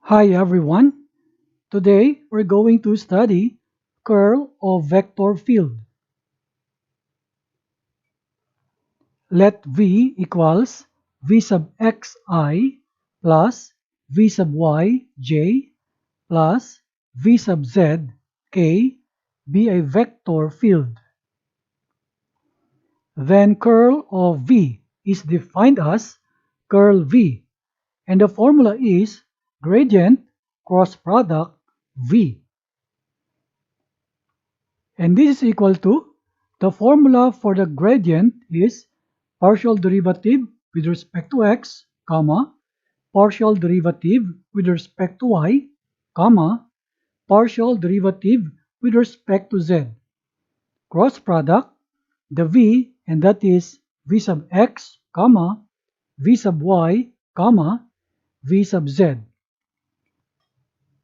Hi everyone. Today we're going to study curl of vector field. Let V equals V sub xi plus V sub yj plus V sub z k be a vector field. Then curl of V is defined as curl V, and the formula is gradient cross product V. And this is equal to, the formula for the gradient is partial derivative with respect to x, comma, partial derivative with respect to y, comma, partial derivative with respect to z. Cross product, the v, and that is v sub x, comma, v sub y, comma, v sub z.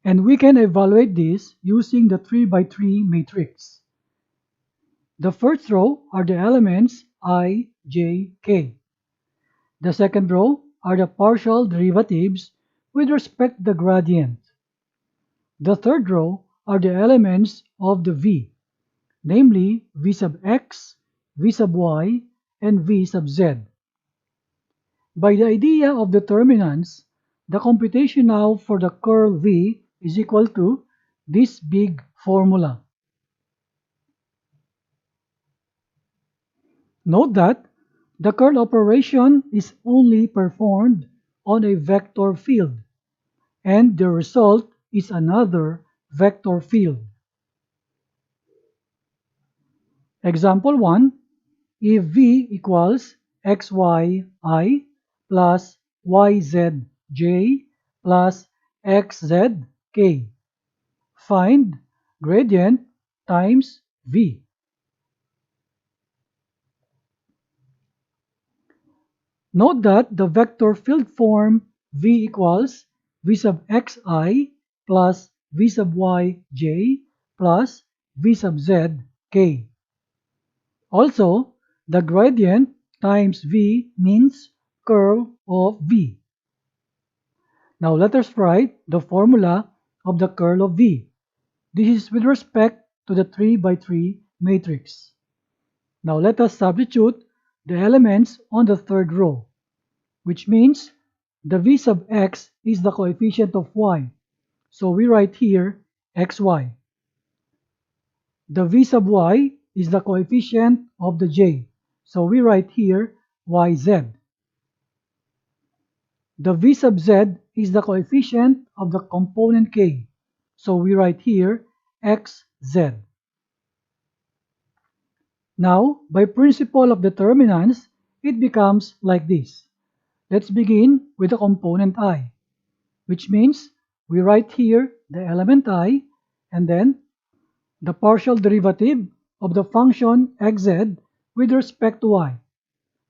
And we can evaluate this using the 3 by 3 matrix. The first row are the elements I, j, k. The second row are the partial derivatives with respect to the gradient. The third row are the elements of the v, namely v sub x, v sub y, and v sub z. By the idea of determinants, the computation now for the curl v is equal to this big formula. Note that the curl operation is only performed on a vector field, and the result is another vector field. Example 1, if V equals xyi plus yzj plus xzk, find gradient times V. Note that the vector field form V equals V sub xi plus V sub yj plus V sub z k. Also, the gradient times V means curl of V. Now let us write the formula of the curl of V. This is with respect to the 3 by 3 matrix. Now let us substitute the elements on the third row, which means the v sub x is the coefficient of y, so we write here xy. The v sub y is the coefficient of the j, so we write here yz. The v sub z is the coefficient of the component k, so we write here xz. Now, by principle of determinants, it becomes like this. Let's begin with the component I, which means we write here the element I and then the partial derivative of the function xz with respect to y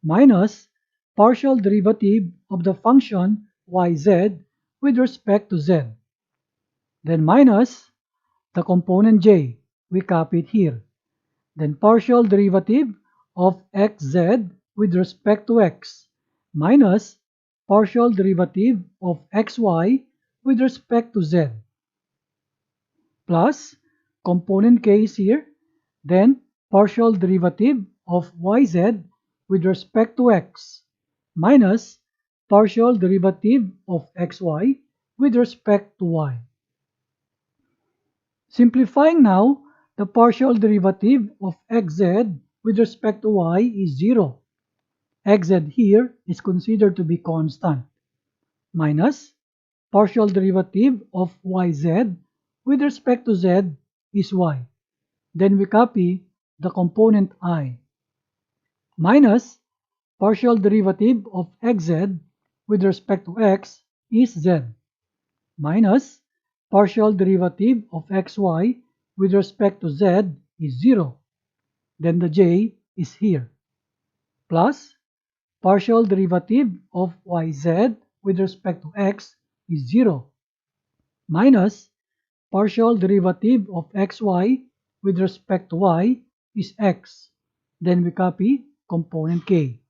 minus partial derivative of the function yz with respect to z. Then minus the component j, we copy it here. Then partial derivative of xz with respect to x minus partial derivative of xy with respect to z plus component k is here, then partial derivative of yz with respect to x minus partial derivative of xy with respect to y. Simplifying now, the partial derivative of xz with respect to y is 0. Xz here is considered to be constant, minus partial derivative of yz with respect to z is y. Then we copy the component I, minus partial derivative of xz with respect to x is z, minus partial derivative of xy with respect to z is 0. Then the j is here, plus partial derivative of yz with respect to x is 0, minus partial derivative of xy with respect to y is x. Then we copy component k.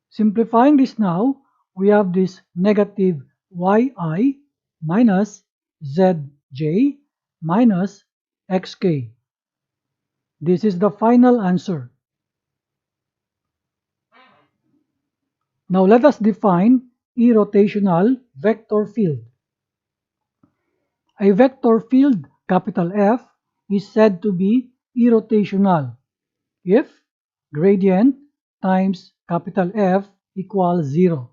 Simplifying this now, we have this negative yi minus zj minus xk. This is the final answer. Now let us define irrotational vector field. A vector field, capital F, is said to be irrotational if gradient times capital F equals 0.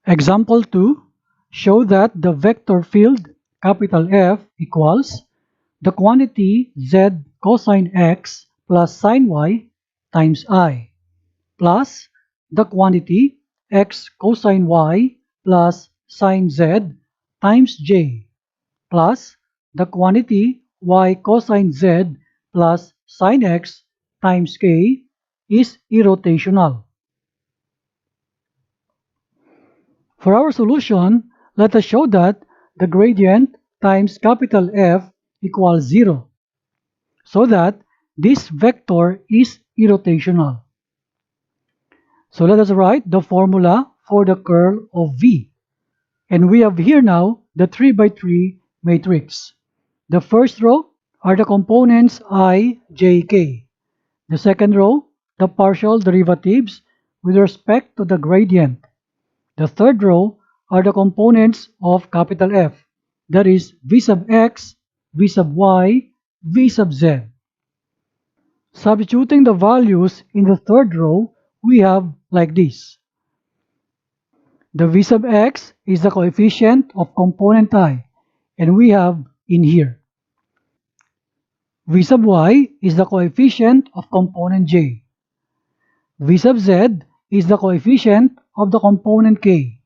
Example 2, show that the vector field capital F equals the quantity z cosine x plus sine y times I plus the quantity x cosine y plus sine z times j plus the quantity y cosine z plus sine x times k is irrotational. For our solution, let us show that the gradient times capital F equals 0, so that this vector is irrotational. So let us write the formula for the curl of V. And we have here now the 3 by 3 matrix. The first row are the components I, j, k. The second row, the partial derivatives with respect to the gradient. The third row are the components of capital F, that is v sub x, v sub y, v sub z. Substituting the values in the third row, we have like this. The v sub x is the coefficient of component I, and we have in here. V sub y is the coefficient of component j. V sub z is the coefficient of the component k.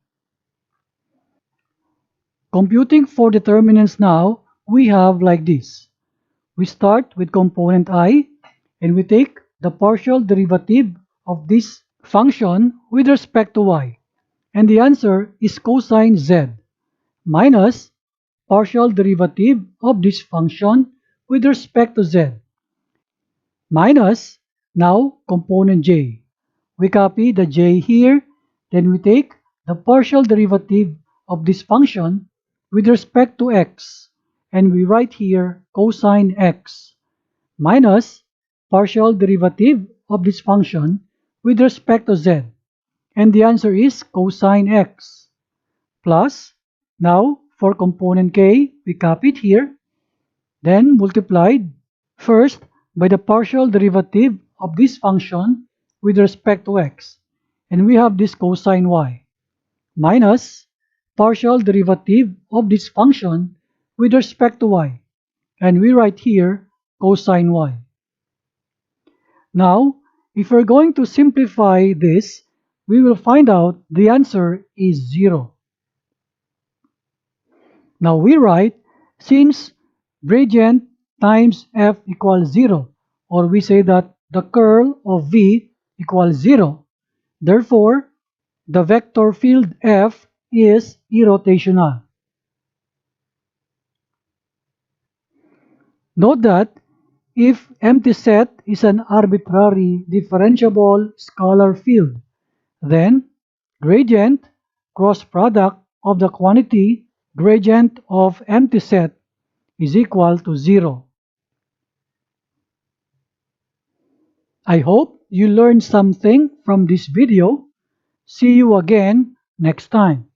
Computing for determinants now, we have like this. We start with component I, and we take the partial derivative of this function with respect to y. And the answer is cosine z minus partial derivative of this function with respect to z minus now component j. We copy the j here, then we take the partial derivative of this function with respect to x, and we write here cosine x minus partial derivative of this function with respect to z, and the answer is cosine x plus, now for component k, we copy it here, then multiplied first by the partial derivative of this function with respect to x, and we have this cosine y, minus partial derivative of this function with respect to y, and we write here cosine y. Now, if we're going to simplify this, we will find out the answer is 0. Now we write, since gradient times f equals 0, or we say that the curl of v equals 0, therefore the vector field f is irrotational. Note that if empty set is an arbitrary differentiable scalar field, then gradient cross product of the quantity gradient of empty set is equal to 0. I hope you learned something from this video. See you again next time.